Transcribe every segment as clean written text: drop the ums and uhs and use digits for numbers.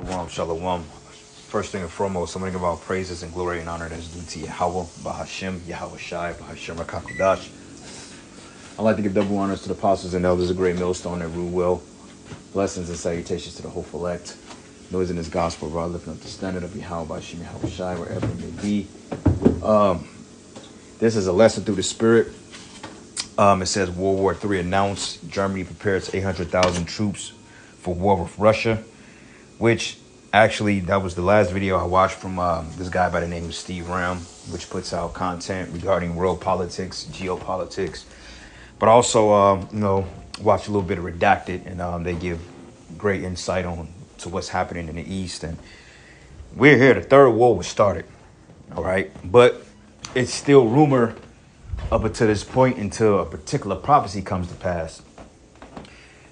Shalom, shalom. First thing and foremost, I'm going to give all praises and glory and honor that's due to Yahweh, Bahashem, Yahweh Shai, Bahashem Rakakodash. I'd like to give double honors to the apostles and elders, a great millstone that rule well. Blessings and salutations to the hopeful elect. Those in this gospel, brother, lifting up the standard of Yahweh, Bahashem, Yahweh Shai, wherever it may be. This is a lesson through the Spirit. It says World War III announced. Germany prepares 800,000 troops for war with Russia, which actually that was the last video I watched from this guy by the name of Steve Ram, which puts out content regarding world politics, geopolitics, but also watch a little bit of Redacted, and they give great insight on to what's happening in the East. And we're here. The third war was started, all right, but it's still rumor up until this point until a particular prophecy comes to pass.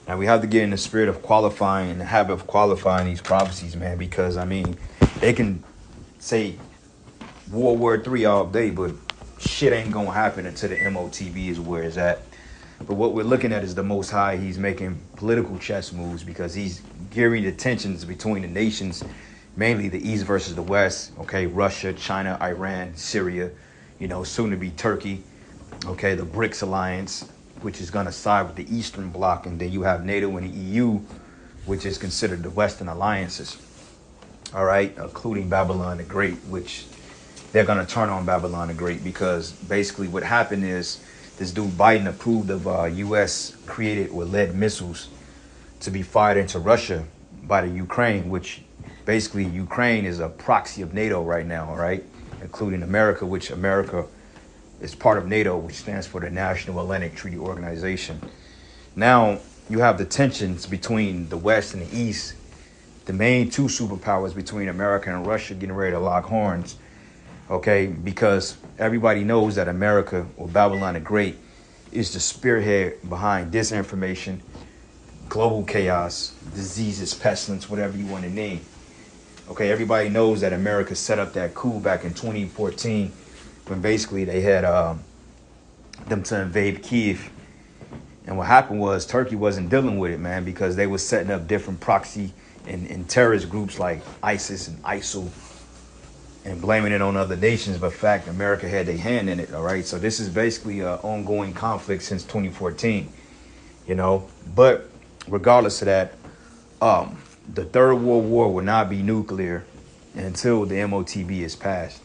Now, we have to get in the spirit of qualifying and the habit of qualifying these prophecies, man, because, I mean, they can say World War III all day, but shit ain't going to happen until the MOTB is where it's at. But what we're looking at is the Most High. He's making political chess moves because he's gearing the tensions between the nations, mainly the East versus the West, okay, Russia, China, Iran, Syria, soon to be Turkey, okay, the BRICS alliance, which is going to side with the Eastern Bloc, and then you have NATO and the EU, which is considered the Western alliances, all right, including Babylon the Great, which they're going to turn on Babylon the Great because basically what happened is this dude Biden approved of U.S. created or led missiles to be fired into Russia by the Ukraine, which basically Ukraine is a proxy of NATO right now, all right, including America, which America is part of NATO, which stands for the National Atlantic Treaty Organization. Now, you have the tensions between the West and the East, the main two superpowers between America and Russia getting ready to lock horns, okay, because everybody knows that America, or Babylon the Great, is the spearhead behind disinformation, global chaos, diseases, pestilence, whatever you want to name. Okay, everybody knows that America set up that coup back in 2014 when basically they had them to invade Kiev. And what happened was Turkey wasn't dealing with it, man, because they were setting up different proxy and terrorist groups like ISIS and ISIL and blaming it on other nations. But in fact, America had their hand in it, all right? So this is basically an ongoing conflict since 2014, But regardless of that, the Third World War will not be nuclear until the MOTB is passed.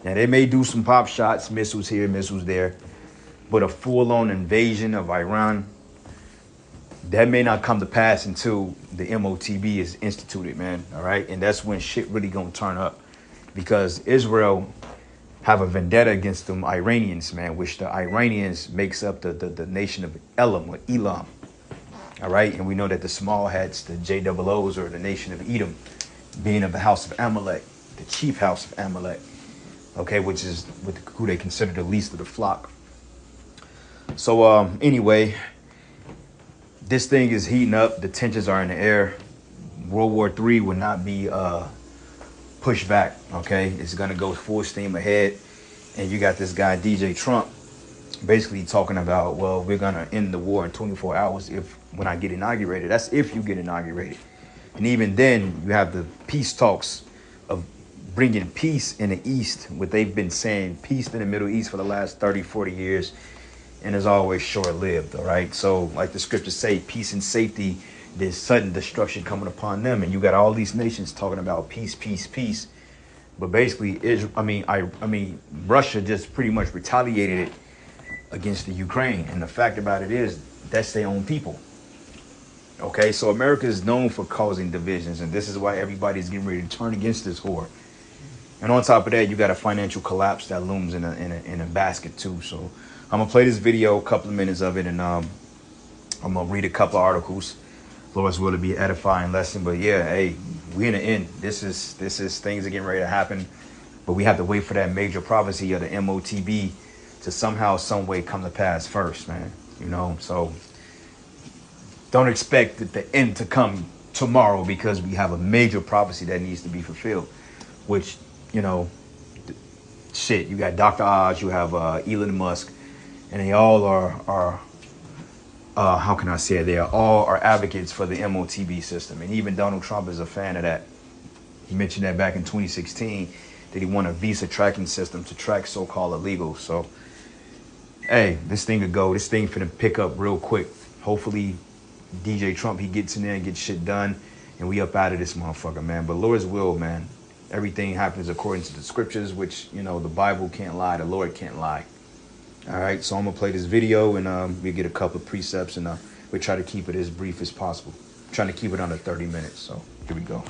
Now, they may do some pop shots, missiles here, missiles there, but a full-on invasion of Iran, that may not come to pass until the MOTB is instituted, man, all right? And that's when shit really gonna turn up because Israel have a vendetta against them Iranians, man, which the Iranians makes up the nation of Elam or Elam, all right? And we know that the small hats, the JOOs, are the nation of Edom, being of the house of Amalek, the chief house of Amalek. Okay, which is who they consider the least of the flock. So anyway, this thing is heating up. The tensions are in the air. World War III will not be pushed back. Okay, it's gonna go full steam ahead. And you got this guy DJ Trump basically talking about, well, we're gonna end the war in 24 hours when I get inaugurated. That's if you get inaugurated. And even then, you have the peace talks of bringing peace in the East, what they've been saying, peace in the Middle East for the last 30, 40 years, and is always short-lived, all right? So like the scriptures say, peace and safety, there's sudden destruction coming upon them, and you got all these nations talking about peace, peace, peace. But basically, Russia just pretty much retaliated it against the Ukraine, and the fact about it is, that's their own people. Okay, so America is known for causing divisions, and this is why everybody's getting ready to turn against this whore. And on top of that, you got a financial collapse that looms in a basket too. So I'm gonna play this video, a couple of minutes of it, and I'm gonna read a couple of articles. Lord's will to be an edifying lesson. But yeah, hey, we in the end. This is things are getting ready to happen, but we have to wait for that major prophecy of the MOTB to somehow, some way come to pass first, man. So don't expect the end to come tomorrow because we have a major prophecy that needs to be fulfilled, which shit, you got Dr. Oz, you have Elon Musk, and they all are how can I say it? They all are advocates for the MOTB system. And even Donald Trump is a fan of that. He mentioned that back in 2016 that he wanted a visa tracking system to track so-called illegals. So, hey, this thing could go. This thing finna pick up real quick. Hopefully, DJ Trump, he gets in there and gets shit done, and we up out of this motherfucker, man. But Lord's will, man. Everything happens according to the scriptures, which, you know, the Bible can't lie. The Lord can't lie. All right, so I'm going to play this video, and we get a couple of precepts, and we try to keep it as brief as possible. I'm trying to keep it under 30 minutes, so here we go.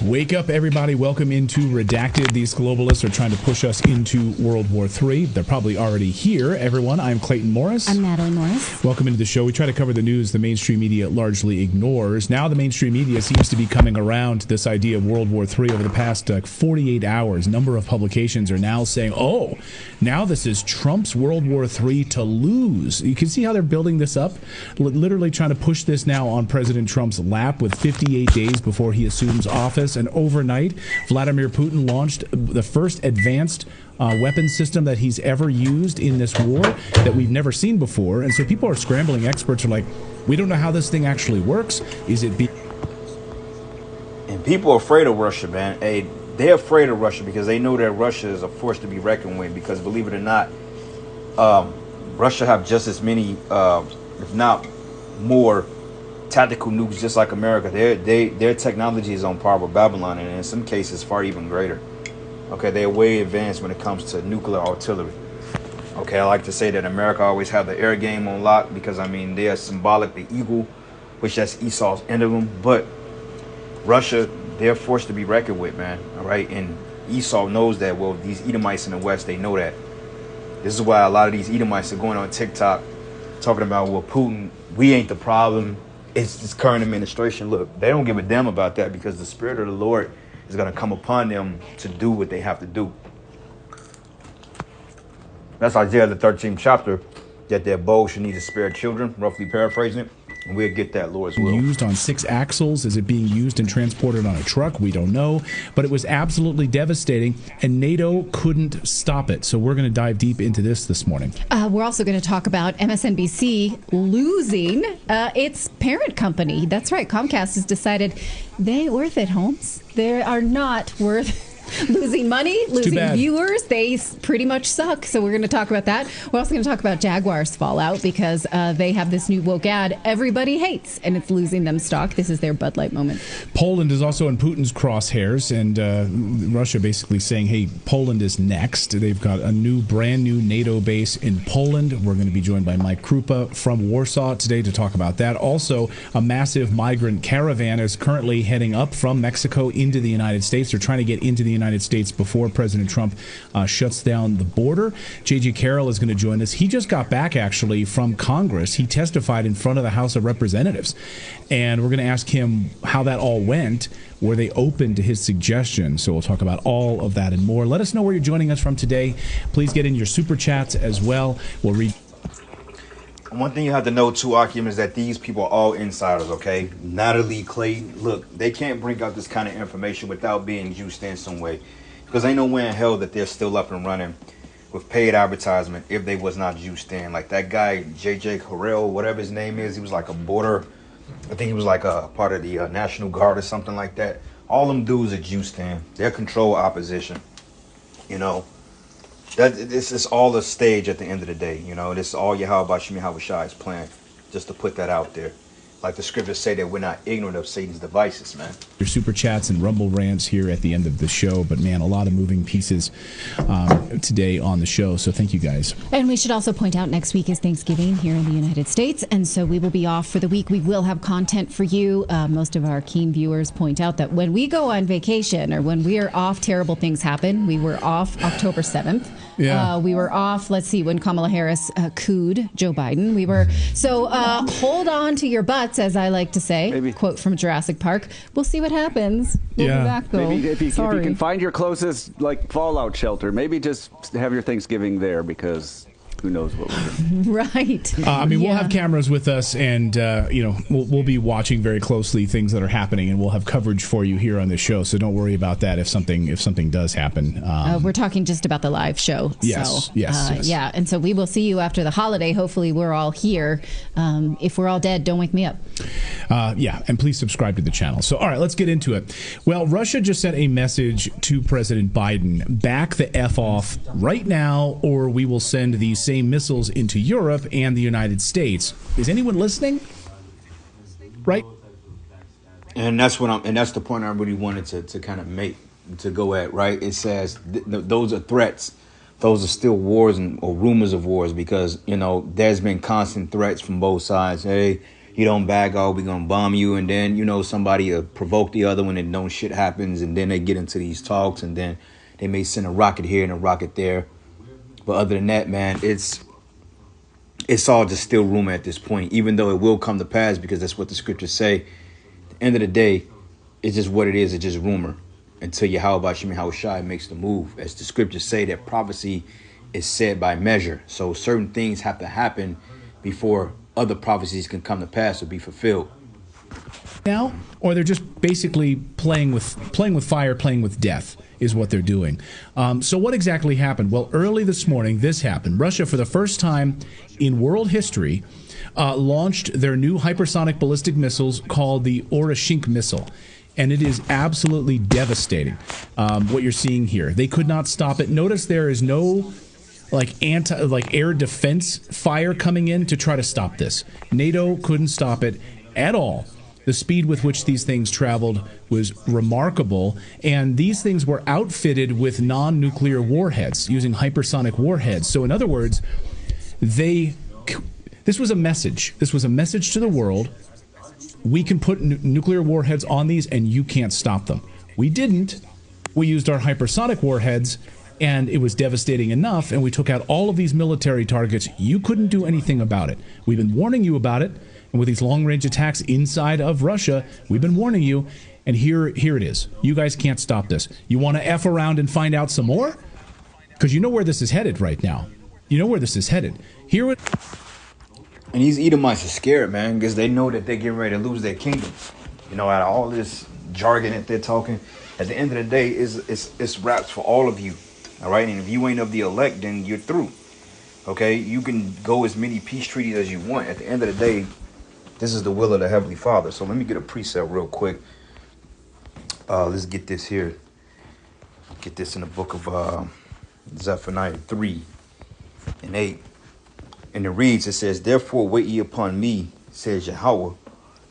Wake up, everybody. Welcome into Redacted. These globalists are trying to push us into World War III. They're probably already here. Everyone, I'm Clayton Morris. I'm Natalie Morris. Welcome into the show. We try to cover the news the mainstream media largely ignores. Now the mainstream media seems to be coming around to this idea of World War III over the past 48 hours. A number of publications are now saying, oh, now this is Trump's World War III to lose. You can see how they're building this up, literally trying to push this now on President Trump's lap with 58 days before he assumes office. And overnight, Vladimir Putin launched the first advanced weapon system that he's ever used in this war that we've never seen before. And so people are scrambling. Experts are like, we don't know how this thing actually works. Is it And people are afraid of Russia, man. Hey, they're afraid of Russia because they know that Russia is a force to be reckoned with. Because believe it or not, Russia have just as many, if not more, tactical nukes just like America. Their technology is on par with Babylon, and in some cases far even greater. Okay, they're way advanced when it comes to nuclear artillery. Okay, I like to say that America always have the air game on lock because, I mean, they are symbolic, the eagle, which that's Esau's emblem. But Russia, they're a force to be reckoned with, man. All right, and Esau knows that. Well, these Edomites in the West, they know that. This is why a lot of these Edomites are going on TikTok talking about, well, Putin, we ain't the problem. It's this current administration. Look, they don't give a damn about that because the Spirit of the Lord is going to come upon them to do what they have to do. That's Isaiah the 13th chapter, that their bow should need to spare children, roughly paraphrasing it. And we'll get that, Lord's will. Used on 6 axles? Is it being used and transported on a truck? We don't know. But it was absolutely devastating, and NATO couldn't stop it. So we're going to dive deep into this morning. We're also going to talk about MSNBC losing its parent company. That's right. Comcast has decided they ain't worth it, Holmes. They are not worth losing money, losing viewers. They pretty much suck. So we're going to talk about that. We're also going to talk about Jaguar's fallout because they have this new woke ad everybody hates, and it's losing them stock. This is their Bud Light moment. Poland is also in Putin's crosshairs, and Russia basically saying, hey, Poland is next. They've got a brand new NATO base in Poland. We're going to be joined by Mike Krupa from Warsaw today to talk about that. Also, a massive migrant caravan is currently heading up from Mexico into the United States. They're trying to get into the United States before President Trump shuts down the border. J.J. Carroll is going to join us. He just got back, actually, from Congress. He testified in front of the House of Representatives. And we're going to ask him how that all went. Were they open to his suggestions? So we'll talk about all of that and more. Let us know where you're joining us from today. Please get in your super chats as well. We'll read. One thing you have to know, too, Akim, is that these people are all insiders, okay? Natalie, Clayton, look, they can't bring out this kind of information without being juiced in some way. Because ain't no way in hell that they're still up and running with paid advertisement if they was not juiced in. Like that guy, J.J. Carrell, whatever his name is, he was like a border, I think he was like a part of the National Guard or something like that. All them dudes are juiced in. They're control opposition, you know. This is all a stage at the end of the day, you know. This is all Yahweh Shemi Havashai is playing, just to put that out there. Like the scriptures say that we're not ignorant of Satan's devices, man. Your super chats and rumble rants here at the end of the show. But, man, a lot of moving pieces today on the show. So thank you, guys. And we should also point out next week is Thanksgiving here in the United States. And so we will be off for the week. We will have content for you. Most of our keen viewers point out that when we go on vacation or when we are off, terrible things happen. We were off October 7th. Yeah. We were off, let's see, when Kamala Harris cooed Joe Biden. We were, so hold on to your butts, as I like to say. Maybe. Quote from Jurassic Park. We'll see what happens. We'll be back, though. Maybe if you can find your closest fallout shelter, maybe just have your Thanksgiving there because who knows what we're doing. Right. I mean, we'll have cameras with us, and we'll be watching very closely things that are happening, and we'll have coverage for you here on the show. So don't worry about that if something does happen. We're talking just about the live show. Yes, so, yes. Yeah, and so we will see you after the holiday. Hopefully, we're all here. If we're all dead, don't wake me up. And please subscribe to the channel. So, all right, let's get into it. Well, Russia just sent a message to President Biden: back the F off right now, or we will send these same missiles into Europe and the United States. Is anyone listening? Right? And that's the point I really wanted to kind of make, to go at, right? It says those are threats. Those are still wars or rumors of wars, because, there's been constant threats from both sides. Hey, you don't back off, we're going to bomb you. And then, somebody provoke the other one and no shit happens. And then they get into these talks, and then they may send a rocket here and a rocket there. But other than that, man, it's all just still rumor at this point, even though it will come to pass, because that's what the scriptures say. At the end of the day, it's just what it is. It's just rumor until Yahweh Shai makes the move. As the scriptures say, that prophecy is said by measure. So certain things have to happen before other prophecies can come to pass or be fulfilled. Now, or they're just basically playing with fire, playing with death is what they're doing. So what exactly happened? Well, early this morning, this happened. Russia, for the first time in world history, launched their new hypersonic ballistic missiles called the Orashink missile. And it is absolutely devastating, what you're seeing here. They could not stop it. Notice there is no air defense fire coming in to try to stop this. NATO couldn't stop it at all. The speed with which these things traveled was remarkable, and these things were outfitted with non-nuclear warheads, using hypersonic warheads. So in other words, this was a message. This was a message to the world. We can put nuclear warheads on these, and you can't stop them. We didn't. We used our hypersonic warheads, and it was devastating enough, and we took out all of these military targets. You couldn't do anything about it. We've been warning you about it. And with these long-range attacks inside of Russia, we've been warning you, and here it is. You guys can't stop this. You want to F around and find out some more? Because you know where this is headed right now. You know where this is headed. And these Edomites are scared, man, because they know that they're getting ready to lose their kingdom. Out of all this jargon that they're talking, at the end of the day, it's raps for all of you, all right? And if you ain't of the elect, then you're through, okay? You can go as many peace treaties as you want. At the end of the day, this is the will of the Heavenly Father. So let me get a precept real quick. Let's get this here. Get this in the book of Zephaniah 3:8. And it reads, it says, "Therefore wait ye upon me, says Yahweh,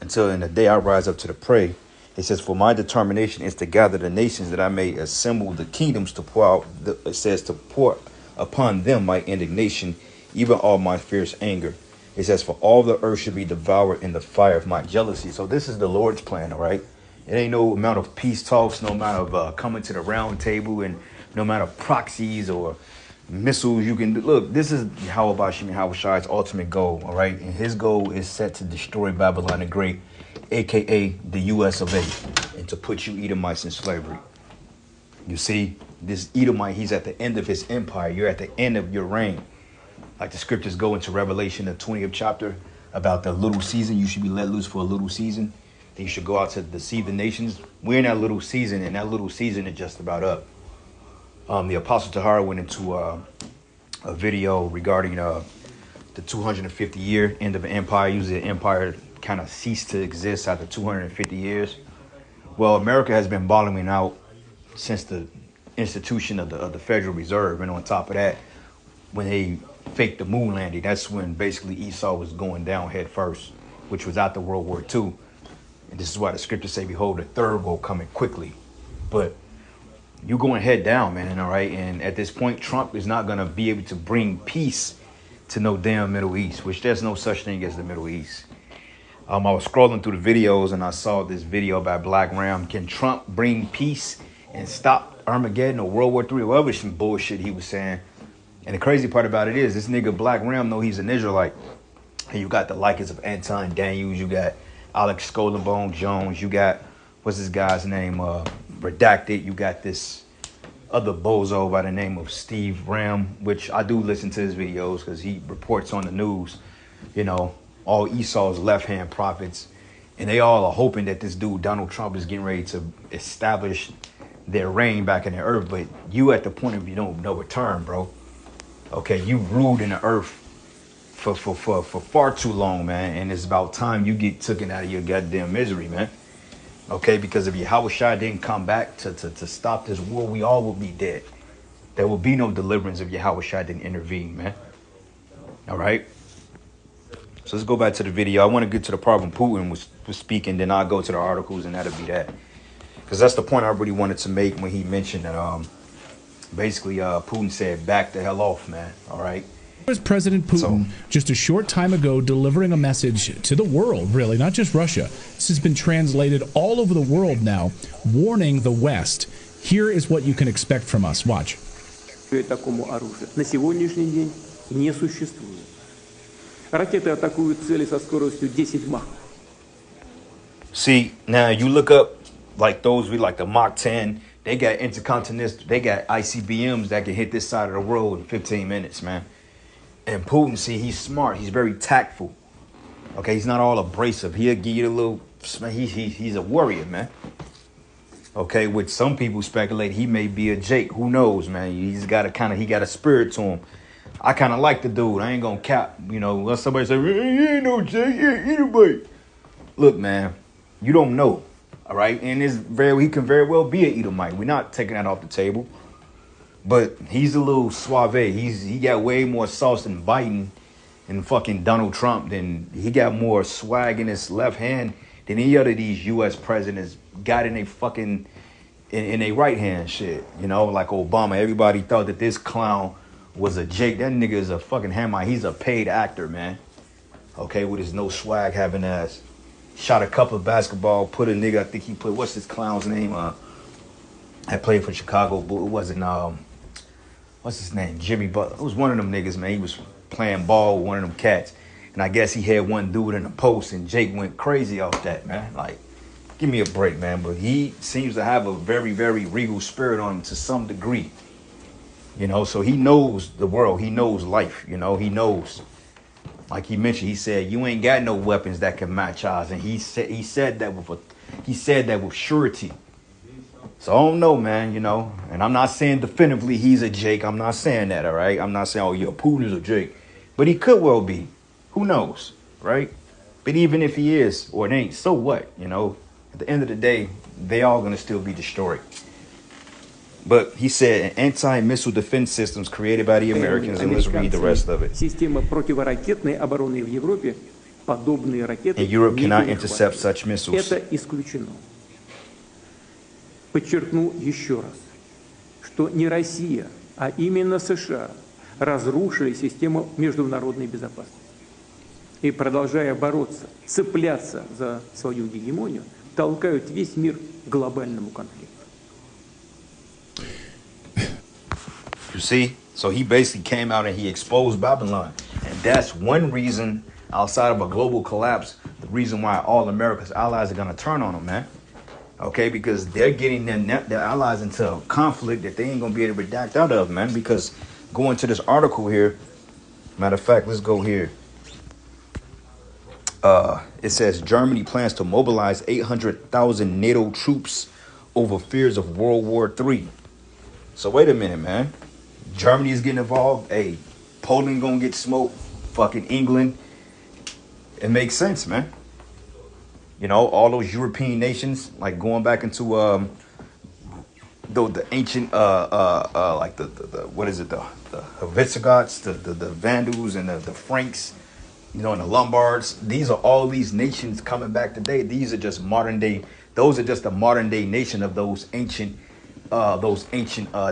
until in the day I rise up to the prey." It says, "For my determination is to gather the nations, that I may assemble the kingdoms to pour out." It says, "To pour upon them my indignation, even all my fierce anger." It says, "For all the earth should be devoured in the fire of my jealousy." So this is the Lord's plan, all right? It ain't no amount of peace talks, no amount of coming to the round table, and no amount of proxies or missiles you can do. Look, this is Yahweh Shai's ultimate goal, all right? And his goal is set to destroy Babylon the Great, a.k.a. the U.S. of A., and to put you Edomites in slavery. You see, this Edomite, he's at the end of his empire. You're at the end of your reign. Like the scriptures go into Revelation, the 20th chapter, about the little season. You should be let loose for a little season. Then you should go out to deceive the nations. We're in that little season, and that little season is just about up. The Apostle Tahara went into a video regarding the 250-year end of an empire. Usually the empire kind of ceased to exist after 250 years. Well, America has been bottoming out since the institution of the Federal Reserve. And on top of that, when they faked the moon landing, that's when basically Esau was going down head first, which was after World War II. And this is why the scriptures say, "Behold, the third will coming quickly." But you're going head down, man, all right? And at this point, Trump is not going to be able to bring peace to no damn Middle East, which there's no such thing as the Middle East. I was scrolling through the videos, and I saw this video by Black Ram. Can Trump bring peace and stop Armageddon or World War III? Well, it was some bullshit he was saying. And the crazy part about it is, this nigga Black Ram know he's an Israelite. And you got the likers of Anton Daniels, you got Alex Scolenbone Jones, you got, what's this guy's name, Redacted, you got this other bozo by the name of Steve Ram, which I do listen to his videos because he reports on the news, you know, all Esau's left-hand prophets. And they all are hoping that this dude, Donald Trump, is getting ready to establish their reign back in the earth. But you at the point of you don't no return, bro. Okay, you ruled in the earth for far too long, man. And it's about time you get taken out of your goddamn misery, man. Okay, because if Yahushua didn't come back to stop this war, we all would be dead. There will be no deliverance if Yahushua didn't intervene, man. All right? So let's go back to the video. I want to get to the part when Putin was speaking, then I'll go to the articles, and that'll be that. Because that's the point I really wanted to make when he mentioned that basically Putin said, back the hell off, man. All right? Was President Putin just a short time ago delivering a message to the world, really, not just Russia. This has been translated all over the world now, warning the West. Here is what you can expect from us. Watch. Такому оружию на сегодняшний день не существует. Ракеты атакуют цели со скоростью 10 Мах. See, now you look up like those with like the Mach 10, they got intercontinental, they got ICBMs that can hit this side of the world in 15 minutes, man. And Putin, see, he's smart. He's very tactful. Okay, he's not all abrasive. He'll give you a little. He's a warrior, man. Okay, which some people speculate he may be a Jake. Who knows, man? He's got he got a spirit to him. I kind of like the dude. I ain't gonna cap. You know, unless somebody say he ain't no Jake, he ain't anybody. Look, man, you don't know. All right, and he can very well be an Edomite. We're not taking that off the table. But he's a little suave. He got way more sauce than Biden and fucking Donald Trump. He got more swag in his left hand than any other of these U.S. presidents got in a fucking in a right hand shit. You know, like Obama. Everybody thought that this clown was a Jake. That nigga is a fucking Hamite. He's a paid actor, man. Okay, with his no swag having ass. Shot a couple of basketball. Put a nigga. I think he put what's this clown's name? I played for Chicago. But it wasn't what's his name? Jimmy Butler. It was one of them niggas, man. He was playing ball with one of them cats. And I guess he had one dude in the post, and Jake went crazy off that, man. Like, give me a break, man. But he seems to have a very, very regal spirit on him to some degree. You know, so he knows the world. He knows life, you know. He knows. Like he mentioned, he said, you ain't got no weapons that can match ours. And he said that with surety. So I don't know, man, you know, and I'm not saying definitively he's a Jake. I'm not saying that, all right? I'm not saying, oh, yeah, Putin's a Jake. But he could well be. Who knows, right? But even if he is or it ain't, so what, you know? At the end of the day, they all going to still be destroyed. But he said anti-missile defense systems created by the Americans, and let's read the rest of it. Система противоракетной обороны в Европе, подобные ракеты And Europe cannot intercept such missiles. Это исключено. Подчеркну еще раз, что не Россия, а именно США разрушили систему международной безопасности. И, продолжая бороться, цепляться за свою гегемонию, толкают весь мир к глобальному конфликту. You see? So he basically came out and he exposed Babylon. And that's one reason, outside of a global collapse, the reason why all America's allies are going to turn on him, man. Okay, because they're getting their allies into a conflict that they ain't going to be able to redact out of, man. Because going to this article here, matter of fact, let's go here. It says Germany plans to mobilize 800,000 NATO troops over fears of World War III. So wait a minute, man. Germany is getting involved. Hey, Poland going to get smoked. Fucking England. It makes sense, man. You know, all those European nations, like going back into the ancient like the what is it, the Visigoths, the Vandals, and the Franks, you know, and the Lombards. These are all these nations coming back today. These are just modern day. Those are just the modern day nation of those ancient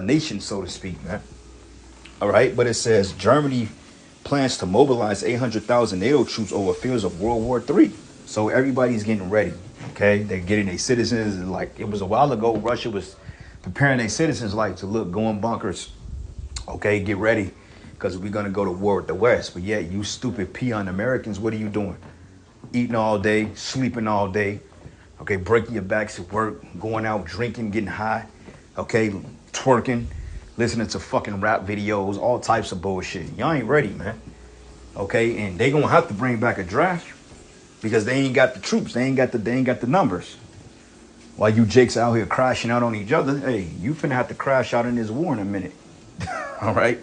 nations, so to speak, man. All right, but it says Germany plans to mobilize 800,000 NATO troops over fields of World War III. So everybody's getting ready, okay? They're getting their citizens. Like, it was a while ago, Russia was preparing their citizens, like, to look, going bunkers. Okay, get ready, because we're going to go to war with the West. But yet, you stupid peon Americans, what are you doing? Eating all day, sleeping all day, okay, breaking your backs at work, going out, drinking, getting high, okay, twerking, listening to fucking rap videos, all types of bullshit. Y'all ain't ready, man. Okay, and they gonna have to bring back a draft because they ain't got the troops, they ain't got the numbers. While you jakes out here crashing out on each other, hey, you finna have to crash out in this war in a minute. All right.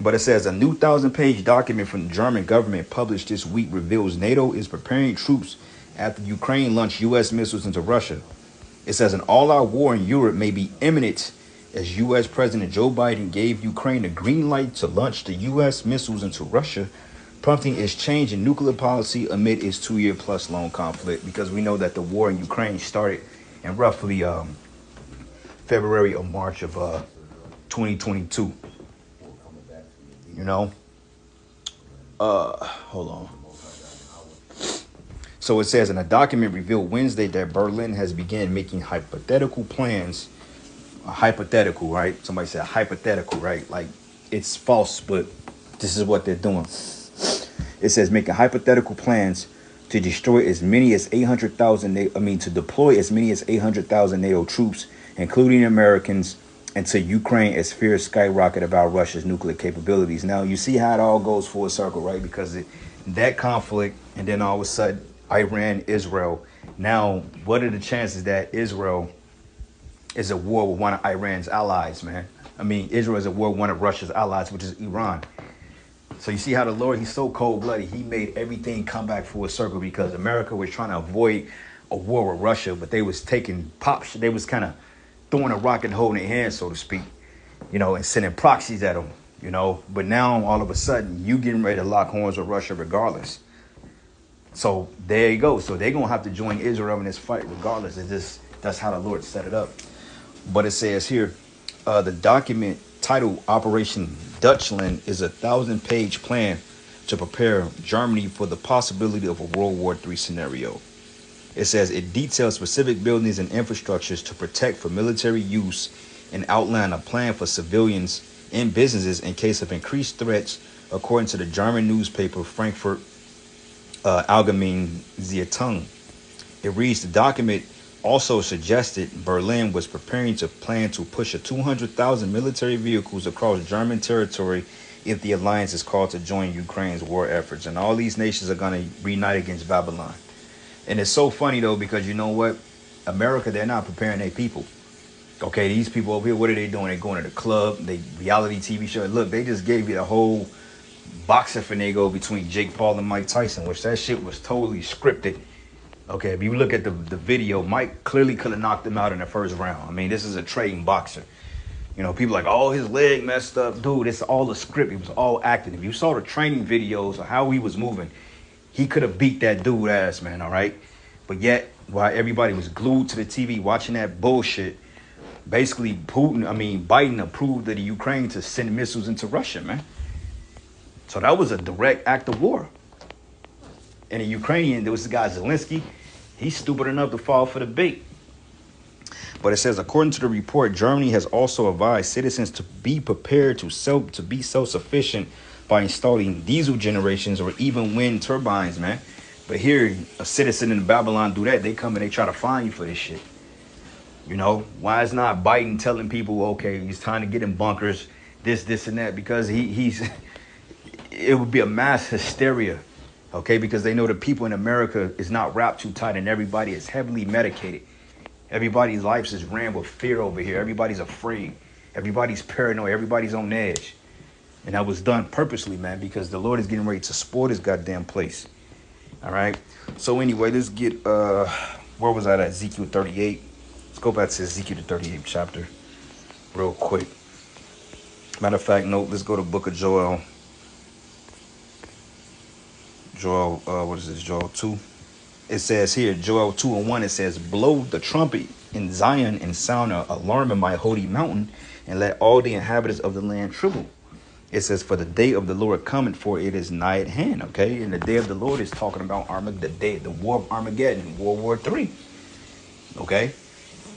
But it says a new 1,000-page document from the German government published this week reveals NATO is preparing troops after Ukraine launched U.S. missiles into Russia. It says an all-out war in Europe may be imminent as U.S. President Joe Biden gave Ukraine a green light to launch the U.S. missiles into Russia, prompting its change in nuclear policy amid its 2-year-plus long conflict. Because we know that the war in Ukraine started in roughly February or March of 2022. You know, hold on. So it says in a document revealed Wednesday that Berlin has begun making hypothetical plans. Hypothetical, right? Somebody said hypothetical, right? Like it's false, but this is what they're doing. It says making hypothetical plans to destroy as many as 800,000. To deploy as many as 800,000 NATO troops, including Americans, into Ukraine as fears skyrocket about Russia's nuclear capabilities. Now, you see how it all goes full circle, right? Because that conflict, and then all of a sudden, Iran, Israel. Now, what are the chances that Israel is at war with one of Iran's allies, man? I mean, Israel is at war with one of Russia's allies, which is Iran. So you see how the Lord, he's so cold-blooded. He made everything come back full circle because America was trying to avoid a war with Russia, but they was taking they was kind of throwing a rock and holding their hand, so to speak, you know, and sending proxies at them, you know. But now, all of a sudden, you getting ready to lock horns with Russia regardless. So there you go. So they're going to have to join Israel in this fight regardless. That's how the Lord set it up. But it says here, the document titled Operation Dutchland is a 1,000-page plan to prepare Germany for the possibility of a World War III scenario. It says it details specific buildings and infrastructures to protect for military use and outline a plan for civilians and businesses in case of increased threats, according to the German newspaper Frankfurt Allgemeine Zeitung. It reads, the document also suggested Berlin was preparing to plan to push 200,000 military vehicles across German territory if the alliance is called to join Ukraine's war efforts. And all these nations are going to reunite against Babylon. And it's so funny, though, because you know what? America, they're not preparing their people. Okay, these people over here, what are they doing? They're going to the club, they reality TV show. Look, they just gave you the whole boxing finagle between Jake Paul and Mike Tyson, which that shit was totally scripted. Okay, if you look at the video, Mike clearly could have knocked him out in the first round. I mean, this is a trained boxer. You know, people are like, oh, his leg messed up. Dude, it's all a script. It was all acting. If you saw the training videos of how he was moving, he could have beat that dude ass, man, all right? But yet, while everybody was glued to the TV watching that bullshit, basically Biden approved of the Ukraine to send missiles into Russia, man. So that was a direct act of war. And the Ukrainian, there was this guy Zelensky, he's stupid enough to fall for the bait. But it says, according to the report, Germany has also advised citizens to be prepared to be self-sufficient by installing diesel generations or even wind turbines, man. But here, a citizen in Babylon do that. They come and they try to fine you for this shit. You know, why is not Biden telling people, okay, it's time to get in bunkers, this, and that? Because it would be a mass hysteria, okay? Because they know the people in America is not wrapped too tight and everybody is heavily medicated. Everybody's lives is ran with fear over here. Everybody's afraid. Everybody's paranoid. Everybody's on edge. And that was done purposely, man, because the Lord is getting ready to spoil this goddamn place. All right? So anyway, let's get, where was I at? Ezekiel 38. Let's go back to Ezekiel the 38th chapter real quick. Matter of fact, no, let's go to the book of Joel. What is this? Joel 2. It says here, Joel 2:1, it says, blow the trumpet in Zion and sound an alarm in my holy mountain, and let all the inhabitants of the land tremble. It says, for the day of the Lord cometh, for it is nigh at hand. Okay, and the day of the Lord is talking about the war of Armageddon, World War III. Okay,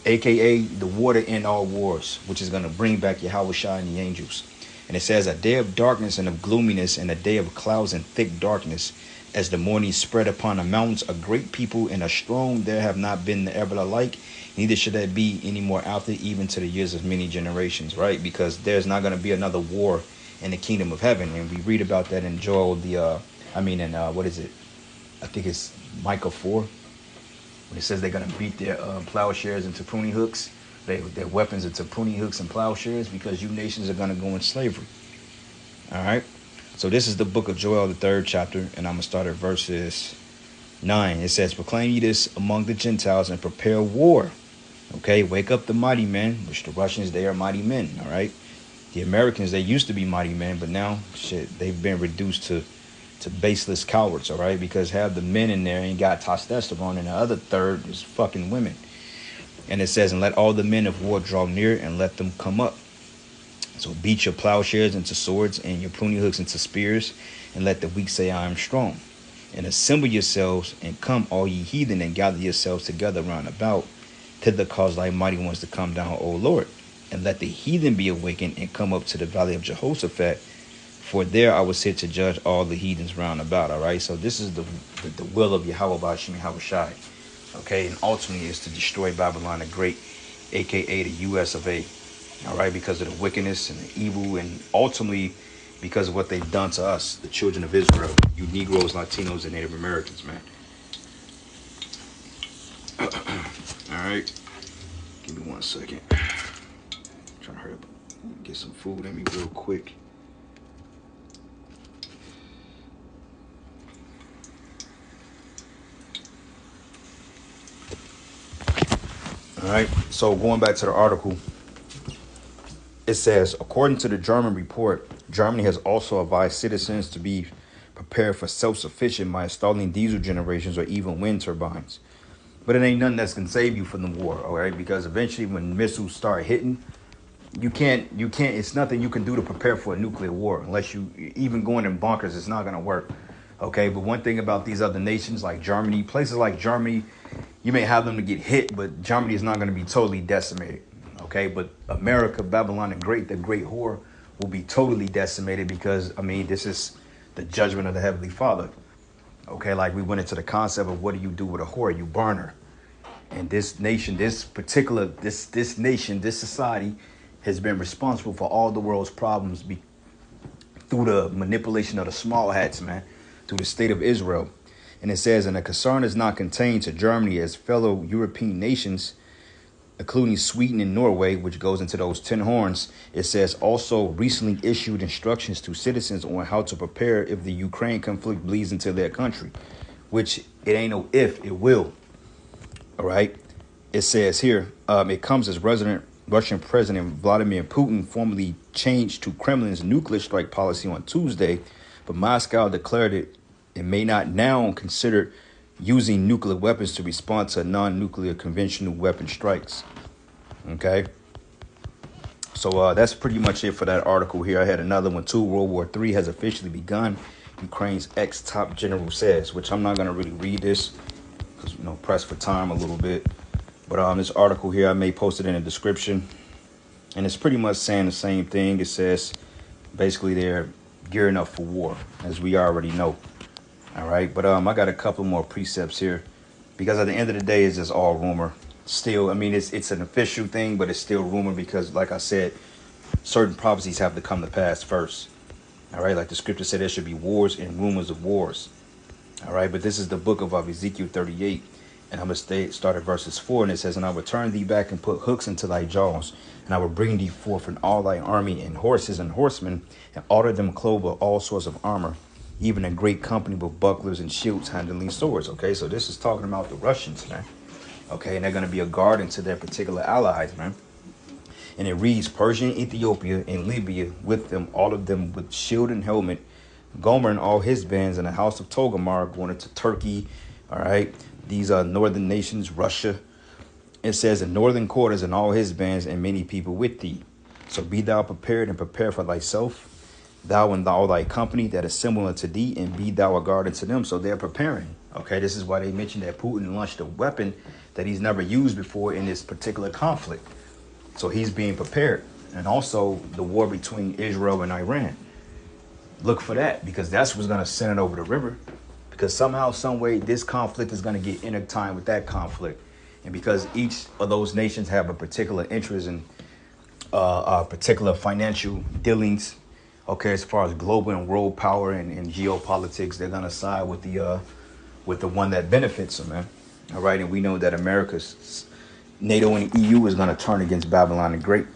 aka the war to end all wars, which is going to bring back Yahweh Shai and the angels. And it says, a day of darkness and of gloominess, and a day of clouds and thick darkness, as the morning spread upon the mountains. A great people and a strong, there have not been ever the like, neither should there be any more after, even to the years of many generations, right? Because there's not going to be another war in the kingdom of heaven. And we read about that in Joel, what is it? I think it's Micah 4, when it says they're going to beat their plowshares into pruning hooks, their weapons into pruning hooks and plowshares, because you nations are going to go in slavery. All right. So this is the book of Joel, the 3rd chapter, and I'm going to start at verses 9. It says, proclaim ye this among the Gentiles and prepare war. Okay, wake up the mighty men, which the Russians, they are mighty men. All right. The Americans, they used to be mighty men, but now, shit, they've been reduced to baseless cowards, all right? Because half the men in there ain't got testosterone, and the other third is fucking women. And it says, and let all the men of war draw near, and let them come up. So beat your plowshares into swords, and your pruning hooks into spears, and let the weak say, I am strong. And assemble yourselves, and come, all ye heathen, and gather yourselves together round about, thither cause thy mighty ones to come down, O Lord. And let the heathen be awakened, and come up to the valley of Jehoshaphat, for there I was set to judge all the heathens round about. All right. So this is the will of Yahweh Bashim Yahushai. Okay. And ultimately is to destroy Babylon the Great, aka the US of A. All right. Because of the wickedness and the evil, and ultimately because of what they've done to us, the children of Israel, you Negroes, Latinos, and Native Americans, man. All right. Give me 1 second. I'm trying to hurry up. Get some food in me real quick. All right, so going back to the article, it says, according to the German report, Germany has also advised citizens to be prepared for self-sufficient by installing diesel generations or even wind turbines. But it ain't nothing that's going to save you from the war, all right? Because eventually when missiles start hitting, you can't, it's nothing you can do to prepare for a nuclear war unless you, even going in bunkers, it's not going to work. Okay, but one thing about these other nations like Germany, places like Germany, you may have them to get hit, but Germany is not going to be totally decimated. Okay, but America, Babylon the Great whore, will be totally decimated because, I mean, this is the judgment of the Heavenly Father. Okay, like we went into the concept of what do you do with a whore? You burn her. And this nation, this nation, this society has been responsible for all the world's problems through the manipulation of the small hats, man, through the state of Israel. And it says, and the concern is not contained to Germany as fellow European nations, including Sweden and Norway, which goes into those 10 horns. It says also recently issued instructions to citizens on how to prepare if the Ukraine conflict bleeds into their country, which it ain't no if, it will. All right. It says here, it comes as Russian President Vladimir Putin formally changed to Kremlin's nuclear strike policy on Tuesday, but Moscow declared it may not now consider using nuclear weapons to respond to non-nuclear conventional weapon strikes. Okay. So that's pretty much it for that article here. I had another one too. World War III has officially begun, Ukraine's ex-top general says, which I'm not going to really read this because, pressed for time a little bit. But this article here, I may post it in the description. And it's pretty much saying the same thing. It says basically they're gearing up for war, as we already know. All right. But I got a couple more precepts here because at the end of the day, it's just all rumor. Still, I mean, it's an official thing, but it's still rumor because, like I said, certain prophecies have to come to pass first. All right. Like the scripture said, there should be wars and rumors of wars. All right. But this is the book of Ezekiel 38. And I'm going to start at verses 4. And it says, and I will turn thee back and put hooks into thy jaws. And I will bring thee forth in all thy army and horses and horsemen, and order them clothed with all sorts of armor, even a great company with bucklers and shields handling swords. Okay, so this is talking about the Russians, man. Okay, and they're going to be a guard into their particular allies, man. And it reads, Persia, Ethiopia, and Libya with them, all of them with shield and helmet. Gomer and all his bands in the house of Togarmah going into Turkey. All right, these are northern nations, Russia. It says, in northern quarters and all his bands and many people with thee. So be thou prepared and prepare for thyself, thou and all thy company that assemble unto thee, and be thou a guard unto them. So they're preparing. Okay, this is why they mentioned that Putin launched a weapon that he's never used before in this particular conflict. So he's being prepared. and also the war between Israel and Iran. Look for that, because that's what's going to send it over the river. Because somehow, some way, this conflict is going to get intertwined with that conflict. And because each of those nations have a particular interest in particular financial dealings, okay, as far as global and world power and geopolitics, they're going to side with the one that benefits them, man. All right, and we know that America's NATO and EU is going to turn against Babylon the Great.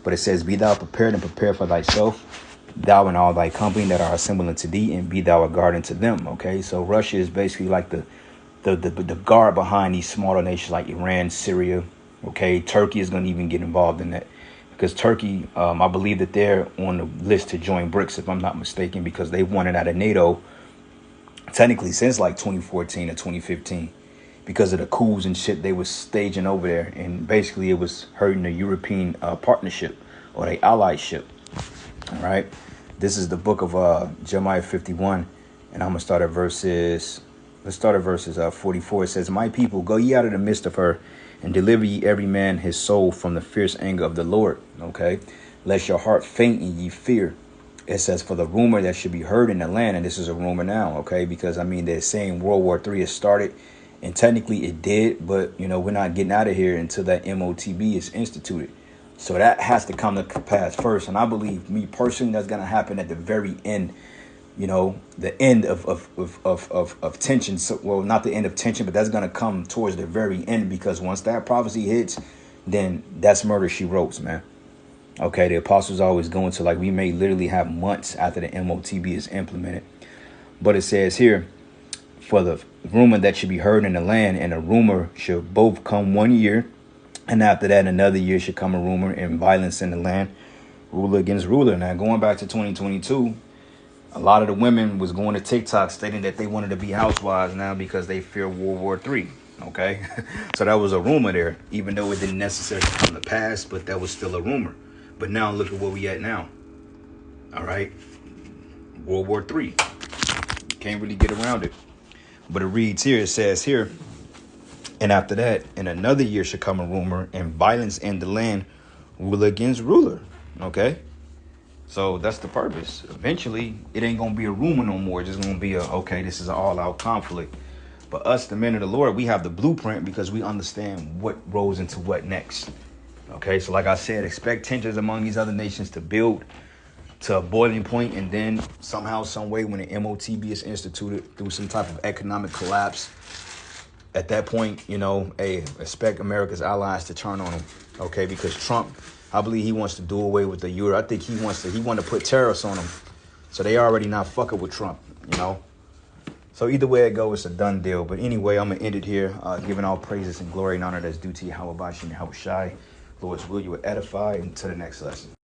But it says, be thou prepared and prepare for thyself, thou and all thy company that are assembled unto thee, and be thou a guard unto them. Okay, so Russia is basically like the guard behind these smaller nations like Iran, Syria. Okay, Turkey is going to even get involved in that, because Turkey, I believe that they're on the list to join BRICS, if I'm not mistaken, because they wanted out of NATO technically since like 2014 or 2015. Because of the coups and shit they was staging over there. And basically it was hurting the European partnership or the allyship. All right. This is the book of Jeremiah 51. And I'm going to start at verses. Let's start at verses 44. It says, my people, go ye out of the midst of her and deliver ye every man his soul from the fierce anger of the Lord. Okay. Lest your heart faint and ye fear. It says, for the rumor that should be heard in the land. And this is a rumor now. OK, because I mean, they're saying World War III has started. And technically it did, but, you know, we're not getting out of here until that MOTB is instituted. So that has to come to pass first. And I believe, me personally, that's going to happen at the very end, you know, the end of tension. So, well, not the end of tension, but that's going to come towards the very end, because once that prophecy hits, then that's murder, she wrote, man. OK, the apostles always go into, like, we may literally have months after the MOTB is implemented. But it says here, for the rumor that should be heard in the land, and a rumor should both come 1 year, and after that another year should come a rumor, and violence in the land, ruler against ruler. Now, going back to 2022, a lot of the women was going to TikTok stating that they wanted to be housewives now because they fear World War III. Okay, so that was a rumor there, even though it didn't necessarily come to pass, but that was still a rumor. But now look at where we at now. All right, World War III. Can't really get around it. But it reads here, it says here, and after that, in another year should come a rumor, and violence in the land, ruler against ruler. Okay? So that's the purpose. Eventually, it ain't going to be a rumor no more. It's just going to be okay, this is an all-out conflict. But us, the men of the Lord, we have the blueprint because we understand what rolls into what next. Okay? So like I said, expect tensions among these other nations to build to a boiling point, and then somehow, some way, when the MOTB is instituted through some type of economic collapse, at that point, you know, expect America's allies to turn on them, okay? Because Trump, I believe he wants to do away with the euro. I think he want to put tariffs on them, so they already not fucking with Trump, you know. So either way it goes, it's a done deal. But anyway, I'm gonna end it here, giving all praises and glory and honor that's due to Yahweh Bashim and Yahweh Shai. Lord's will, you will edify. Until the next lesson.